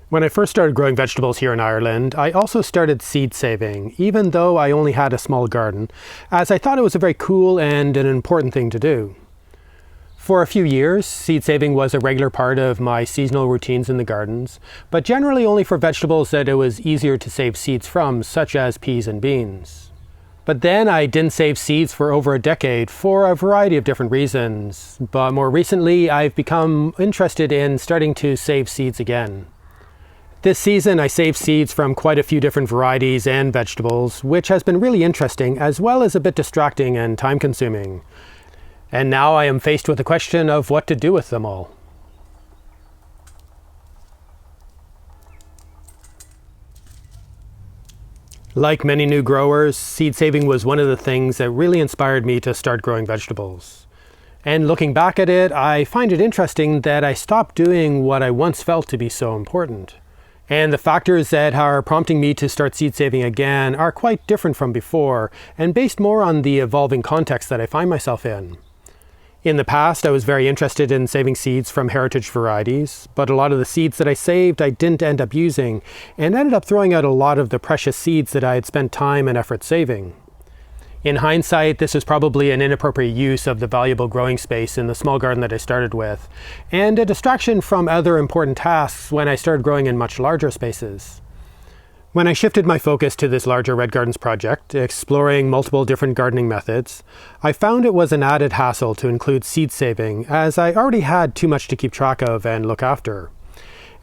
When I first started growing vegetables here in Ireland, I also started seed saving, even though I only had a small garden, as I thought it was a very cool and an important thing to do. For a few years, seed saving was a regular part of my seasonal routines in the gardens, but generally only for vegetables that it was easier to save seeds from, such as peas and beans. But then I didn't save seeds for over a decade for a variety of different reasons, but more recently I've become interested in starting to save seeds again. This season I saved seeds from quite a few different varieties and vegetables, which has been really interesting as well as a bit distracting and time-consuming. And now I am faced with the question of what to do with them all. Like many new growers, seed saving was one of the things that really inspired me to start growing vegetables. And looking back at it, I find it interesting that I stopped doing what I once felt to be so important. And the factors that are prompting me to start seed saving again are quite different from before, and based more on the evolving context that I find myself in. In the past, I was very interested in saving seeds from heritage varieties, but a lot of the seeds that I saved I didn't end up using, and ended up throwing out a lot of the precious seeds that I had spent time and effort saving. In hindsight, this was probably an inappropriate use of the valuable growing space in the small garden that I started with, and a distraction from other important tasks when I started growing in much larger spaces. When I shifted my focus to this larger Red Gardens project, exploring multiple different gardening methods, I found it was an added hassle to include seed saving, as I already had too much to keep track of and look after.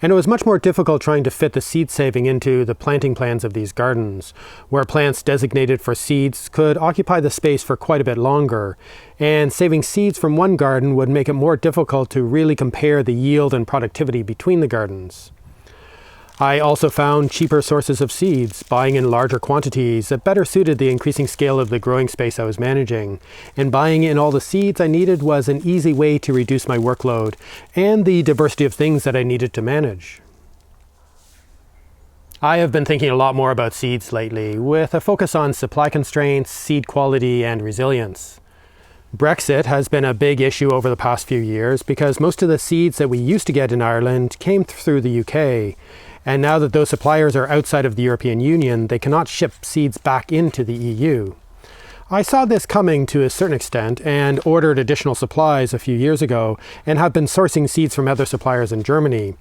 And it was much more difficult trying to fit the seed saving into the planting plans of these gardens, where plants designated for seeds could occupy the space for quite a bit longer, and saving seeds from one garden would make it more difficult to really compare the yield and productivity between the gardens. I also found cheaper sources of seeds, buying in larger quantities that better suited the increasing scale of the growing space I was managing, and buying in all the seeds I needed was an easy way to reduce my workload and the diversity of things that I needed to manage. I have been thinking a lot more about seeds lately, with a focus on supply constraints, seed quality, and resilience. Brexit has been a big issue over the past few years because most of the seeds that we used to get in Ireland came through the UK. And now that those suppliers are outside of the European Union, they cannot ship seeds back into the EU. I saw this coming to a certain extent and ordered additional supplies a few years ago and have been sourcing seeds from other suppliers in Germany.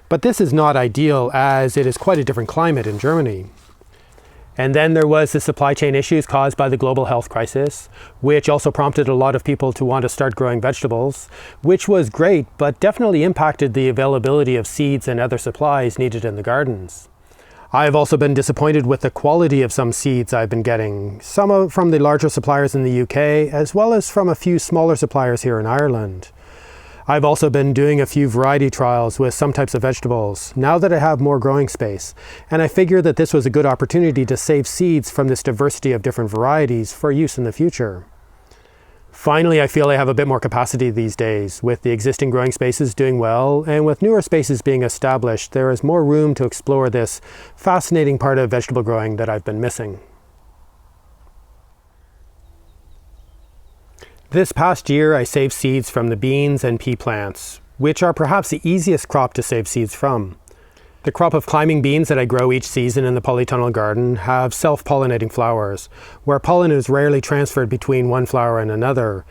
But this is not ideal, as it is quite a different climate in Germany. And then there was the supply chain issues caused by the global health crisis, which also prompted a lot of people to want to start growing vegetables, which was great, but definitely impacted the availability of seeds and other supplies needed in the gardens. I've also been disappointed with the quality of some seeds I've been getting, some from the larger suppliers in the UK, as well as from a few smaller suppliers here in Ireland. I've also been doing a few variety trials with some types of vegetables, now that I have more growing space, and I figured that this was a good opportunity to save seeds from this diversity of different varieties for use in the future. Finally, I feel I have a bit more capacity these days, with the existing growing spaces doing well, and with newer spaces being established, there is more room to explore this fascinating part of vegetable growing that I've been missing. This past year, I saved seeds from the beans and pea plants, which are perhaps the easiest crop to save seeds from. The crop of climbing beans that I grow each season in the polytunnel garden have self-pollinating flowers, where pollen is rarely transferred between one flower and another.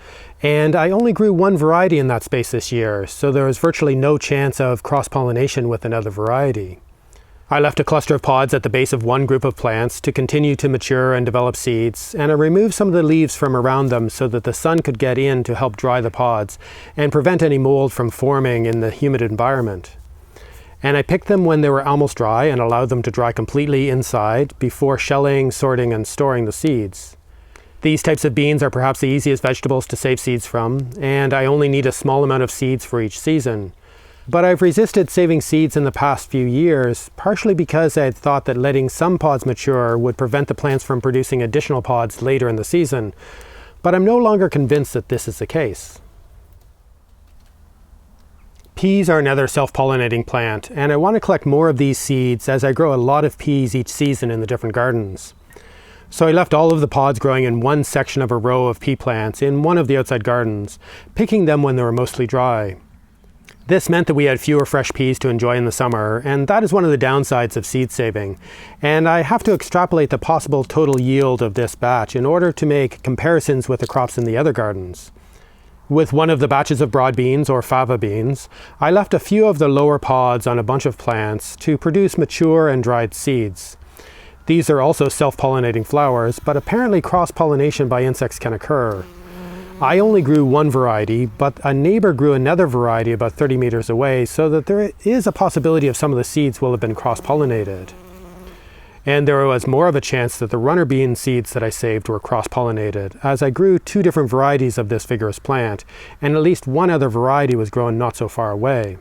And I only grew one variety in that space this year, so there was virtually no chance of cross-pollination with another variety. I left a cluster of pods at the base of one group of plants to continue to mature and develop seeds, and I removed some of the leaves from around them so that the sun could get in to help dry the pods and prevent any mold from forming in the humid environment. And I picked them when they were almost dry and allowed them to dry completely inside before shelling, sorting, and storing the seeds. These types of beans are perhaps the easiest vegetables to save seeds from, and I only need a small amount of seeds for each season. But I've resisted saving seeds in the past few years, partially because I had thought that letting some pods mature would prevent the plants from producing additional pods later in the season, but I'm no longer convinced that this is the case. Peas are another self-pollinating plant, and I want to collect more of these seeds as I grow a lot of peas each season in the different gardens. So I left all of the pods growing in one section of a row of pea plants in one of the outside gardens, picking them when they were mostly dry. This meant that we had fewer fresh peas to enjoy in the summer, and that is one of the downsides of seed saving. And I have to extrapolate the possible total yield of this batch in order to make comparisons with the crops in the other gardens. With one of the batches of broad beans, or fava beans, I left a few of the lower pods on a bunch of plants to produce mature and dried seeds. These are also self-pollinating flowers, but apparently cross-pollination by insects can occur. I only grew one variety, but a neighbor grew another variety about 30 meters away, so that there is a possibility of some of the seeds will have been cross-pollinated. And there was more of a chance that the runner bean seeds that I saved were cross-pollinated, as I grew 2 different varieties of this vigorous plant, and at least one other variety was grown not so far away.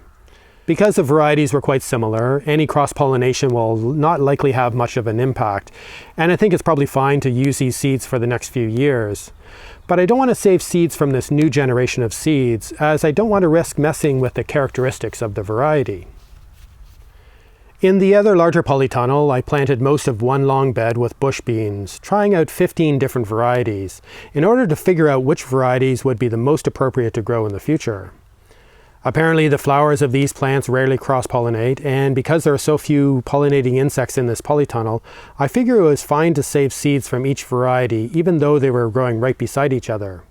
Because the varieties were quite similar, any cross-pollination will not likely have much of an impact, and I think it's probably fine to use these seeds for the next few years. But I don't want to save seeds from this new generation of seeds, as I don't want to risk messing with the characteristics of the variety. In the other larger polytunnel, I planted most of one long bed with bush beans, trying out 15 different varieties, in order to figure out which varieties would be the most appropriate to grow in the future. Apparently the flowers of these plants rarely cross-pollinate, and because there are so few pollinating insects in this polytunnel, I figure it was fine to save seeds from each variety, even though they were growing right beside each other.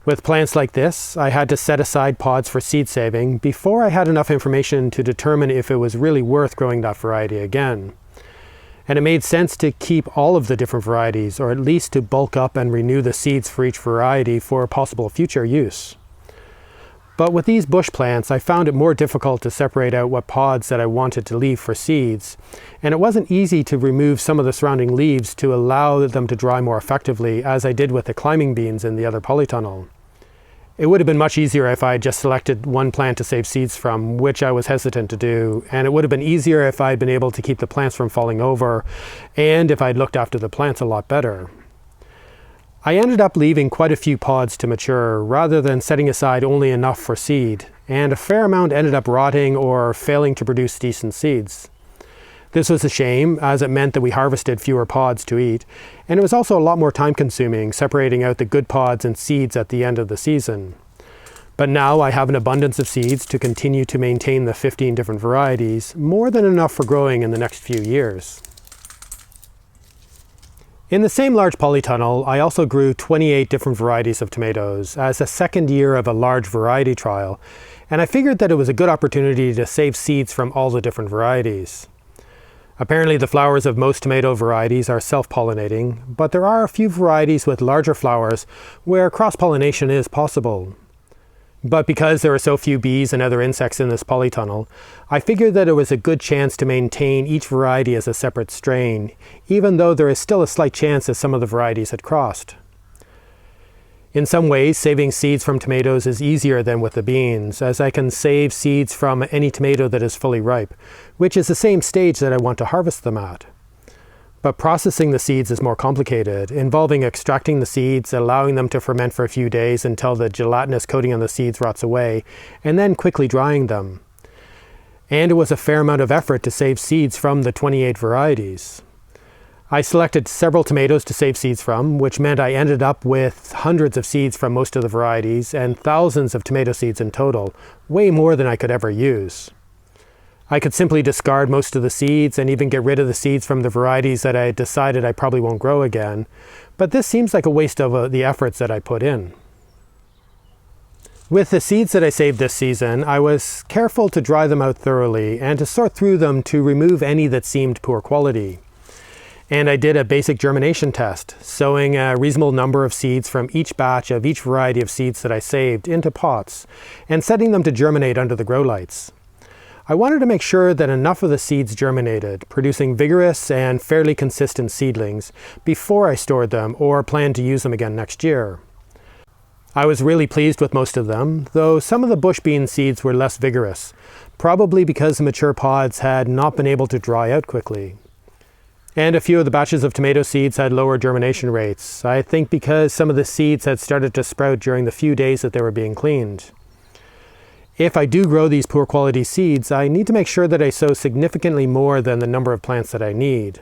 With plants like this, I had to set aside pods for seed saving before I had enough information to determine if it was really worth growing that variety again. And it made sense to keep all of the different varieties, or at least to bulk up and renew the seeds for each variety for possible future use. But with these bush plants, I found it more difficult to separate out what pods that I wanted to leave for seeds, and it wasn't easy to remove some of the surrounding leaves to allow them to dry more effectively, as I did with the climbing beans in the other polytunnel. It would have been much easier if I had just selected one plant to save seeds from, which I was hesitant to do, and it would have been easier if I had been able to keep the plants from falling over, and if I had looked after the plants a lot better. I ended up leaving quite a few pods to mature, rather than setting aside only enough for seed, and a fair amount ended up rotting or failing to produce decent seeds. This was a shame, as it meant that we harvested fewer pods to eat, and it was also a lot more time-consuming separating out the good pods and seeds at the end of the season. But now I have an abundance of seeds to continue to maintain the 15 different varieties, more than enough for growing in the next few years. In the same large polytunnel, I also grew 28 different varieties of tomatoes as a second year of a large variety trial, and I figured that it was a good opportunity to save seeds from all the different varieties. Apparently the flowers of most tomato varieties are self-pollinating, but there are a few varieties with larger flowers where cross-pollination is possible. But because there are so few bees and other insects in this polytunnel, I figured that it was a good chance to maintain each variety as a separate strain, even though there is still a slight chance that some of the varieties had crossed. In some ways, saving seeds from tomatoes is easier than with the beans, as I can save seeds from any tomato that is fully ripe, which is the same stage that I want to harvest them at. But processing the seeds is more complicated, involving extracting the seeds, allowing them to ferment for a few days until the gelatinous coating on the seeds rots away, and then quickly drying them. And it was a fair amount of effort to save seeds from the 28 varieties. I selected several tomatoes to save seeds from, which meant I ended up with hundreds of seeds from most of the varieties and thousands of tomato seeds in total, way more than I could ever use. I could simply discard most of the seeds and even get rid of the seeds from the varieties that I decided I probably won't grow again, but this seems like a waste of the efforts that I put in. With the seeds that I saved this season, I was careful to dry them out thoroughly and to sort through them to remove any that seemed poor quality. And I did a basic germination test, sowing a reasonable number of seeds from each batch of each variety of seeds that I saved into pots, and setting them to germinate under the grow lights. I wanted to make sure that enough of the seeds germinated, producing vigorous and fairly consistent seedlings, before I stored them or planned to use them again next year. I was really pleased with most of them, though some of the bush bean seeds were less vigorous, probably because the mature pods had not been able to dry out quickly. And a few of the batches of tomato seeds had lower germination rates, I think because some of the seeds had started to sprout during the few days that they were being cleaned. If I do grow these poor quality seeds, I need to make sure that I sow significantly more than the number of plants that I need.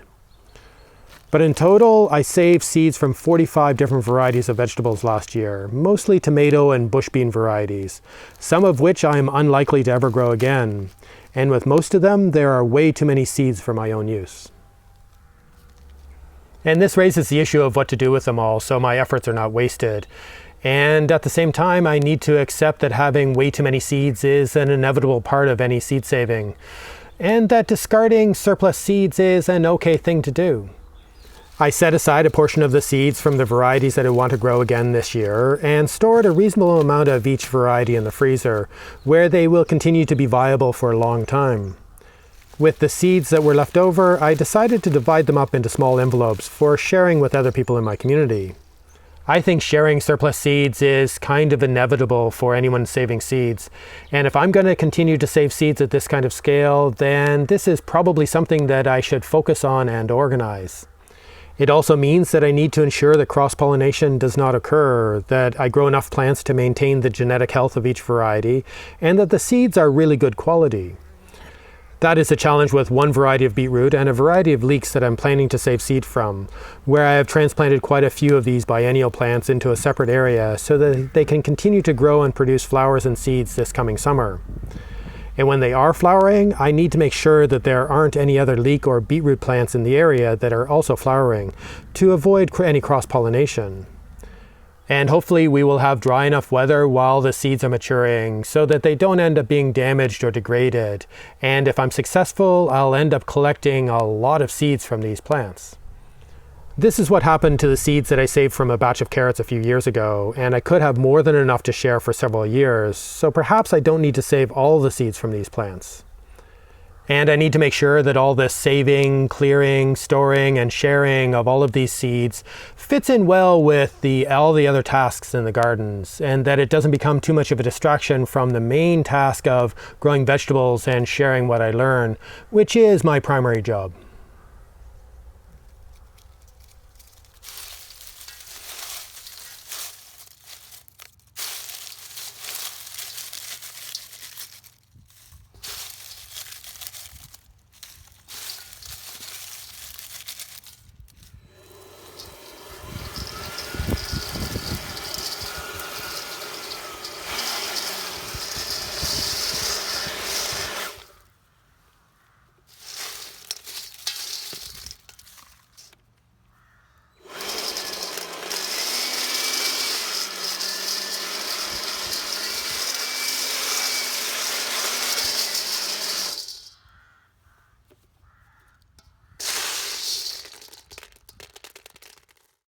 But in total, I saved seeds from 45 different varieties of vegetables last year, mostly tomato and bush bean varieties, some of which I am unlikely to ever grow again. And with most of them, there are way too many seeds for my own use. And this raises the issue of what to do with them all, so my efforts are not wasted. And at the same time, I need to accept that having way too many seeds is an inevitable part of any seed saving, and that discarding surplus seeds is an okay thing to do. I set aside a portion of the seeds from the varieties that I want to grow again this year and stored a reasonable amount of each variety in the freezer, where they will continue to be viable for a long time. With the seeds that were left over, I decided to divide them up into small envelopes for sharing with other people in my community. I think sharing surplus seeds is kind of inevitable for anyone saving seeds, and if I'm going to continue to save seeds at this kind of scale, then this is probably something that I should focus on and organize. It also means that I need to ensure that cross-pollination does not occur, that I grow enough plants to maintain the genetic health of each variety, and that the seeds are really good quality. That is a challenge with one variety of beetroot and a variety of leeks that I'm planning to save seed from, where I have transplanted quite a few of these biennial plants into a separate area so that they can continue to grow and produce flowers and seeds this coming summer. And when they are flowering, I need to make sure that there aren't any other leek or beetroot plants in the area that are also flowering to avoid any cross-pollination. And hopefully we will have dry enough weather while the seeds are maturing so that they don't end up being damaged or degraded. And if I'm successful, I'll end up collecting a lot of seeds from these plants. This is what happened to the seeds that I saved from a batch of carrots a few years ago, and I could have more than enough to share for several years, so perhaps I don't need to save all the seeds from these plants. And I need to make sure that all this saving, clearing, storing, and sharing of all of these seeds fits in well with all the other tasks in the gardens, and that it doesn't become too much of a distraction from the main task of growing vegetables and sharing what I learn, which is my primary job.